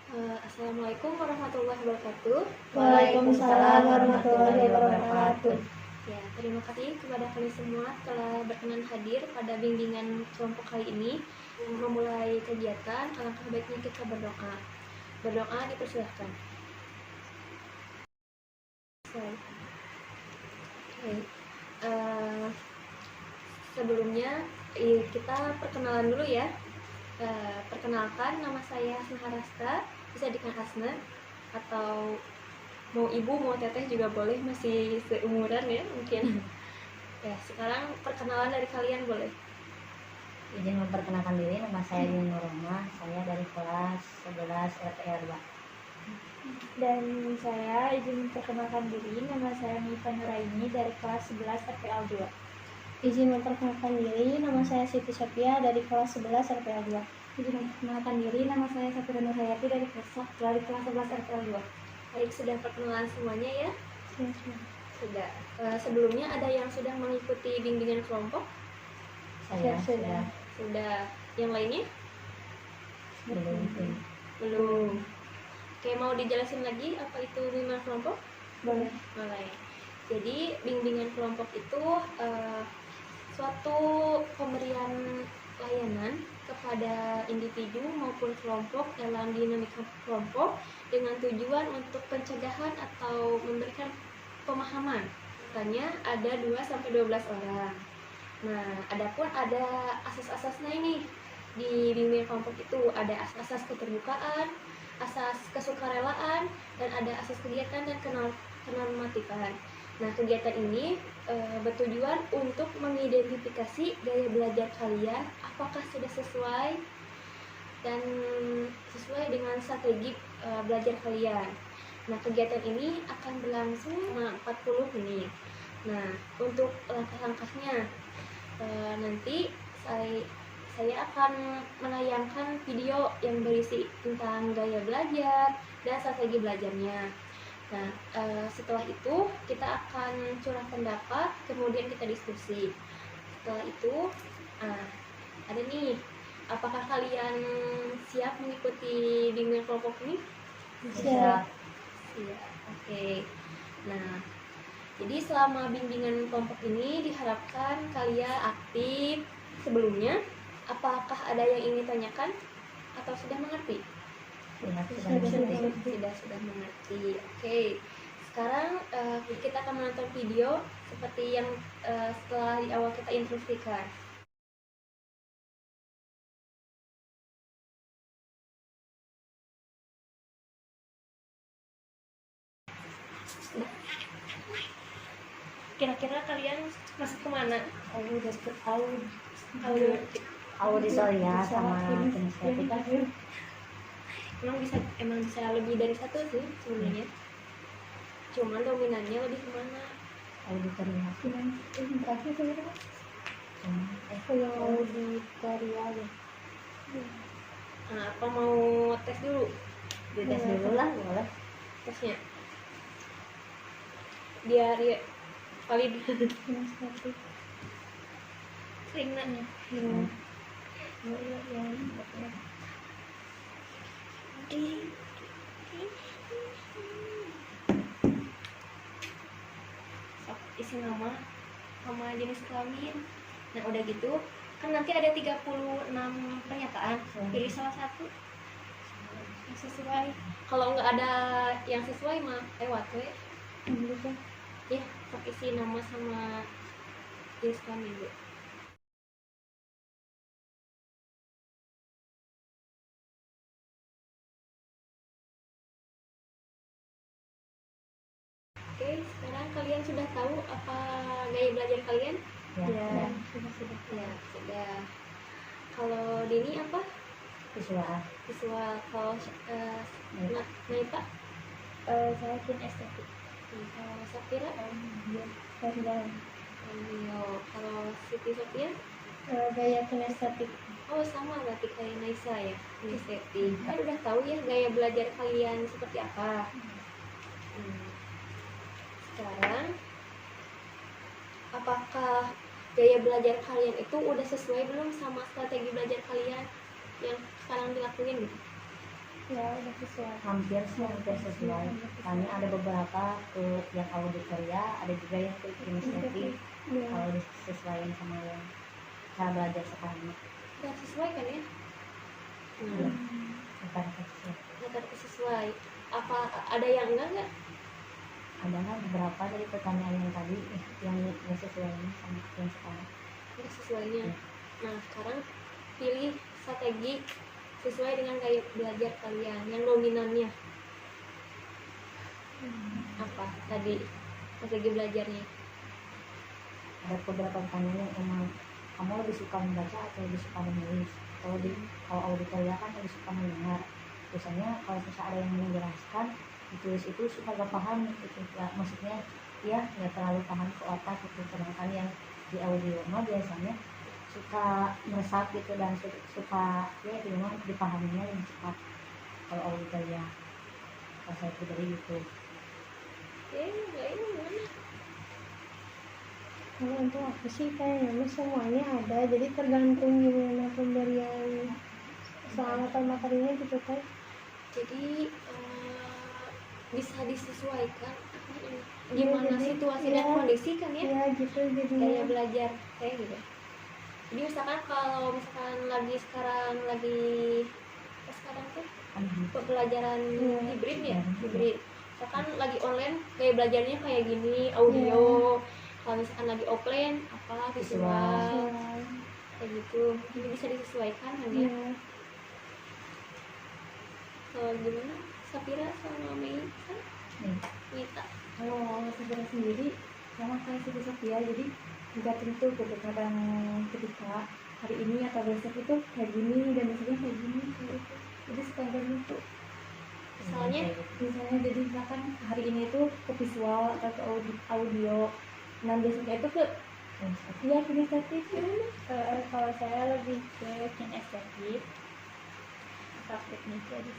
Assalamualaikum warahmatullahi wabarakatuh. Waalaikumsalam warahmatullahi wabarakatuh. Ya, terima kasih kepada kalian semua telah berkenan hadir pada bimbingan kelompok kali ini. Memulai kegiatan, alangkah baiknya kita berdoa. Berdoa dipersilahkan. Uh, Sebelumnya kita perkenalan dulu ya. Perkenalkan, nama saya Hasna, bisa dikenal Hasna, atau mau ibu mau teteh juga boleh, masih seumuran ya mungkin. Ya, sekarang perkenalan dari kalian boleh. Izin memperkenalkan diri, nama saya Yunur Roma, saya dari kelas 11 RPL 2. Dan saya izin memperkenalkan diri, nama saya Mifa Nuraini dari kelas 11 RPL 2. Izin memperkenalkan diri, nama saya Siti Sophia dari kelas 11 RPL 2. Izin memperkenalkan diri, nama saya Safira Nurhayati dari kelas 11 RPL 2. Baik, sudah perkenalan semuanya ya? Sudah. Sebelumnya ada yang sudah mengikuti bimbingan kelompok? Saya Sudah. Yang lainnya? Belum. Oke, mau dijelasin lagi apa itu bimbingan kelompok? Boleh. Jadi bimbingan kelompok itu suatu pemberian layanan kepada individu maupun kelompok dalam dinamika kelompok dengan tujuan untuk pencegahan atau memberikan pemahaman. Misalnya ada 2-12 orang. Nah, adapun ada asas-asasnya ini. Di bimbingan kelompok itu ada asas keterbukaan, asas kesukarelaan, dan ada asas kegiatan dan kenormatikan. Nah, kegiatan ini bertujuan untuk mengidentifikasi gaya belajar kalian, apakah sudah sesuai dan sesuai dengan strategi belajar kalian. Nah, kegiatan ini akan berlangsung 40 menit. Nah, untuk langkah-langkahnya nanti saya akan menayangkan video yang berisi tentang gaya belajar dan strategi belajarnya. Nah, setelah itu kita akan curah pendapat, kemudian kita diskusi. Setelah itu, ada nih, apakah kalian siap mengikuti bimbingan kelompok ini? Siap. Oke. Nah, jadi selama bimbingan kelompok ini diharapkan kalian aktif. Sebelumnya, apakah ada yang ingin tanyakan atau sudah mengerti? Sudah mengerti. Oke. Sekarang kita akan menonton video seperti yang setelah di awal kita instruksikan. Kira-kira kalian masuk kemana? Audisoria sama kinestetika. Emang bisa lebih dari satu sih sebenarnya. Cuman dominannya lebih kemana? Auditoria. Auditoria ya. Nah, apa mau tes dulu? Tes dulu lah, boleh. Tesnya biar ya valid. Sering nanya. Isi nama sama jenis kelamin. Nah, udah gitu kan nanti ada 36 pernyataan. Pilih salah satu yang sesuai. Kalau nggak ada yang sesuai mah lewat we. Ya, sok isi nama sama jenis kelamin dulu. Oke, sekarang kalian sudah tahu apa gaya belajar kalian? Ya. Sudah. Kalau Dini apa? Visual. Kalau Naipa? Saya kinestetik. Kalau Safira? Kalau Siti Sophia? Gaya kinestetik. Oh, sama berarti kayak Naisa ya, kinestetik. Kan udah tahu ya gaya belajar kalian seperti apa. Sekarang, apakah gaya belajar kalian itu udah sesuai belum sama strategi belajar kalian yang sekarang dilakuin gitu? Ya udah sesuai. hampir sih hampir sesuai, karena ada beberapa tuh yang auditoria, ada juga yang tuh kinestetik. Ya. Kalau disesuaikan sama yang cara belajar sekarang Nggak sesuai kan ya? Iya. bukan sesuai. Nggak sesuai. Apa ada yang enggak? Ada kan beberapa dari pertanyaan yang tadi yang nggak sesuai sama yang sekarang. Nggak sesuainya. Iya. Nah sekarang pilih strategi sesuai dengan gaya belajar kalian yang dominannya. Apa tadi strategi belajarnya? Ada beberapa pertanyaan yang emang kamu lebih suka membaca atau lebih suka menulis. Kalau auditoria kan lebih suka mendengar. Biasanya kalau misalnya ada yang menjelaskan ditulis itu suka gak paham gitu ya, maksudnya ya nggak terlalu paham ke otak gitu. Sedangkan yang di audio mah biasanya suka meresap gitu dan suka ya itu memang dipahaminya lebih cepat kalau auditoria. Kalau saya pribadi gitu. Lain mana? Kalau untuk aku sih kayaknya semuanya ada, jadi tergantung gimana pemberian soal atau materinya gitu kan. Jadi bisa disesuaikan gimana jadi, situasi ya, dan kondisi kan ya, ya gitu gaya jadinya. belajar kayak gitu. Jadi misalkan kalau misalkan sekarang tuh pembelajaran Iya. hibrid ya, hibrid. Misalkan lagi online gaya belajarnya kayak gini, audio. Kalau misalkan lagi offline apa visual Soal, kayak gitu. Jadi bisa disesuaikan kan ya. ya. Kalau gimana? Sapira sama Mei Nih, Mita. Kalau saudara sendiri sama kayak Siti Sophia, jadi nggak tentu gitu. Kadang ketika hari ini atau besok itu kayak gini dan besoknya kayak gini kayak itu. Jadi suka nggak tentu. Misalnya Misalnya jadi misalkan hari ini tuh ke visual atau ke audio, nah besoknya itu ke ya kinestetik. Kalau saya lebih Ke kinestetik prakteknya jadi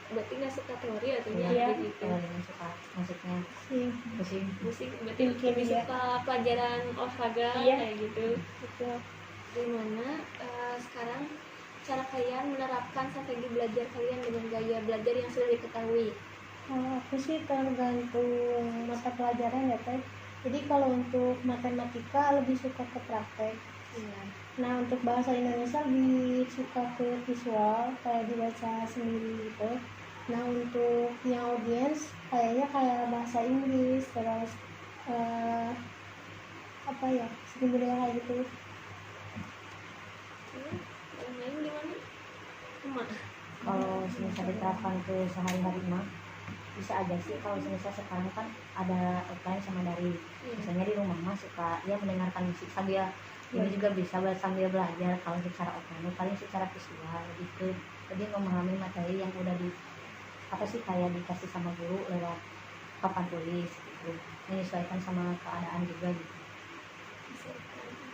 berarti nggak suka teori atau Iya. ya gitu. kalau yang suka maksudnya sih pusing. Musik berarti Mungkin lebih ya. suka pelajaran olahraga Iya. kayak gitu. gitu. Gimana sekarang cara kalian menerapkan strategi belajar kalian dengan gaya belajar yang sudah diketahui? Kalau aku sih tergantung mata pelajaran ya teh. Jadi kalau untuk matematika lebih suka ke praktek. Iya. Nah untuk bahasa Indonesia lebih suka ke visual, kayak dibaca sendiri gitu. Nah untuk yang audiens kayaknya kayak bahasa Inggris, terus apa ya, seni budaya kayak gitu. Yang lain gimana? Emak. Kalau misalnya diterapkan ke sehari-hari mah bisa aja sih. Kalau misalnya sekarang kan ada offline sama daring. Iya. Misalnya di rumah mah suka ya mendengarkan musik sambil ini juga bisa sambil belajar. Kalau secara offline paling secara visual gitu, jadi memahami materi yang udah di apa sih kayak dikasih sama guru lewat papan tulis gitu, menyesuaikan sama keadaan juga gitu.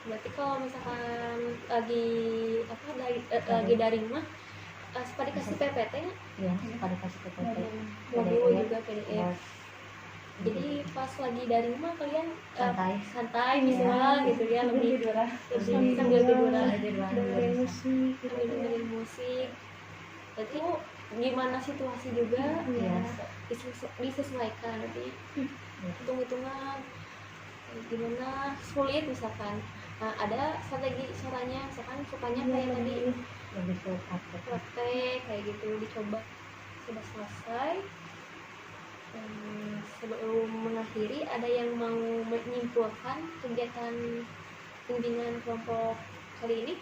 Berarti kalau misalkan lagi daring mah suka dikasih PPT ya? Ya suka dikasih PPT, Modul PDF, juga PDF. ya, Jadi pas lagi daring mah kalian santai visual gitu ya, lebih tiduran. sambil tiduran, Dengerin musik gitu. sambil dengerin musik. Berarti gimana situasi juga ya. disesuaikan. Berarti hitung-hitungan gimana sulit misalkan. Nah, ada strategi caranya, misalkan sukanya kayak tadi Lebih ke praktek. praktek kayak gitu, dicoba sudah selesai. Dan sebelum mengakhiri, ada yang mau menyimpulkan kegiatan bimbingan kelompok kali ini?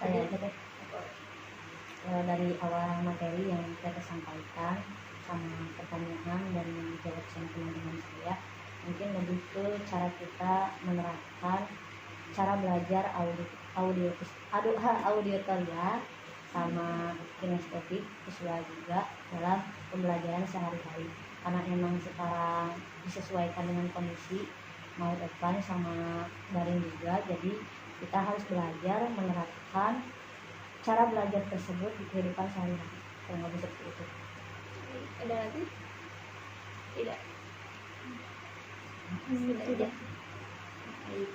Saya aja deh. Dari awal materi yang kita sampaikan sama pertanyaan dan yang dijawab sama teman-teman saya, mungkin lebih ke cara kita menerapkan cara belajar auditoria sama kinestetik visual juga dalam pembelajaran sehari-hari, karena emang sekarang disesuaikan dengan kondisi mau offline sama daring juga. Jadi kita harus belajar menerapkan cara belajar tersebut di kehidupan sehari-hari, kurang lebih seperti itu. Ada lagi? Tidak. Tidak. Baik.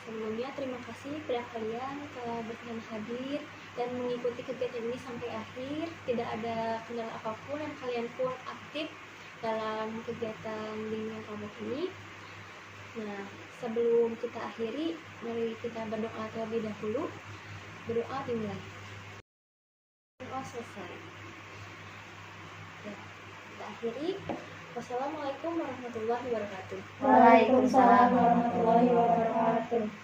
Sebelumnya terima kasih kepada kalian telah berkenan hadir dan mengikuti kegiatan ini sampai akhir. Tidak ada kendala apapun dan kalian pun aktif dalam kegiatan bimbingan kelompok ini. Nah, sebelum kita akhiri, mari kita berdoa terlebih dahulu. Berdoa dimulai. Berdoa selesai. Ya, kita akhiri. Wassalamualaikum warahmatullahi wabarakatuh. Waalaikumsalam warahmatullahi wabarakatuh.